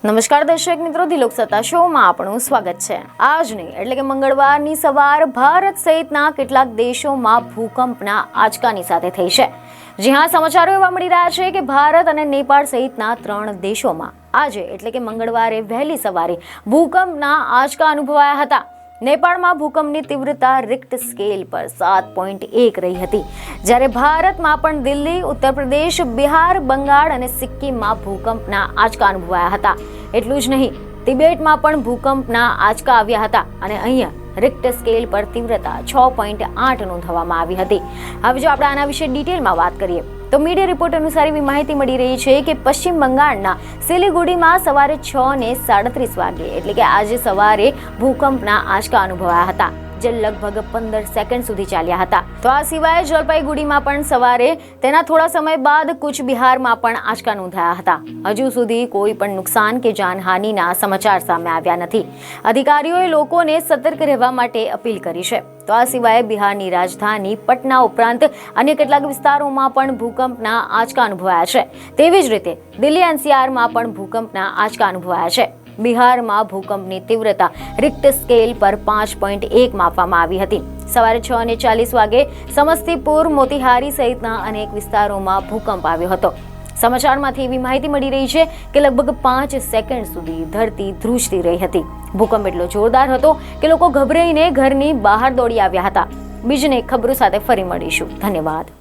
નમસ્કાર દર્શક મિત્રો, દિલોક સત્તા શોમાં આપણું સ્વાગત છે। આજની એટલે કે મંગળવારની સવાર ભારત સહિતના કેટલાક દેશોમાં ભૂકંપના આંચકાની સાથે થઈ છે। જી હા, સમાચારો એવા મળી રહ્યા છે કે ભારત અને નેપાળ સહિતના 3 દેશોમાં આજે એટલે કે મંગળવારે વહેલી સવારે ભૂકંપના આંચકા અનુભવાયા હતા। નેપાળમાં ભૂકંપની તીવ્રતા રિક્ટર સ્કેલ પર 7.1 રહી હતી, જ્યારે ભારતમાં પણ દિલ્હી, ઉત્તર પ્રદેશ, બિહાર, બંગાળ અને સિક્કિમમાં ભૂકંપના આંચકા અનુભવાયા હતા। એટલું જ નહીં, તિબેટમાં પણ ભૂકંપના આંચકા આવ્યા હતા અને અહીંયા રિક્ટર સ્કેલ પર તીવ્રતા 6.8 નોંધવામાં આવી હતી। હવે જો આપણે આના વિશે ડિટેલમાં વાત કરીએ તો મીડિયા રિપોર્ટ અનુસાર એવી માહિતી મળી રહી છે કે પશ્ચિમ બંગાળના સિલિગુડીમાં સવારે 6:37 વાગે એટલે કે આજે સવારે ભૂકંપના આંચકા અનુભવાયા હતા, જે લગભગ 15 સેકન્ડ સુધી ચાલ્યા હતા। તો આ સિવાય જલપાઈગુડીમાં પણ સવારે તેના થોડા સમય બાદ કુચ બિહારમાં પણ આંચકા નોંધાયા હતા। હજુ સુધી કોઈ પણ નુકસાન કે જાનહાનિના સમાચાર સામે આવ્યા નથી। અધિકારીઓએ લોકોને સતર્ક રહેવા માટે અપીલ કરી છે। તો આ સિવાય બિહારની રાજધાની પટના ઉપરાંત અન્ય કેટલાક વિસ્તારોમાં પણ ભૂકંપના આંચકા અનુભવાયા છે। તેવી જ રીતે દિલ્હી એનસીઆરમાં પણ ભૂકંપના આંચકા અનુભવાયા છે। બિહારમાં ભૂકંપની તીવ્રતા રિક્ટર સ્કેલ પર 5.1 માપવામાં આવી હતી। સવારે 6:40 વાગે સમસ્તીપુર, મોતીહારી સહિતના અનેક વિસ્તારોમાં ભૂકંપ આવ્યો હતો। સમાચારમાંથી એવી માહિતી મળી રહી છે કે લગભગ 5 સેકન્ડ સુધી ધરતી ધ્રુજતી રહી હતી। ભૂકંપ એટલો જોરદાર હતો કે લોકો ગભરાઈને ઘરની બહાર દોડી આવ્યા હતા। બીજને ખબરો સાથે ફરી મળીશું। ધન્યવાદ।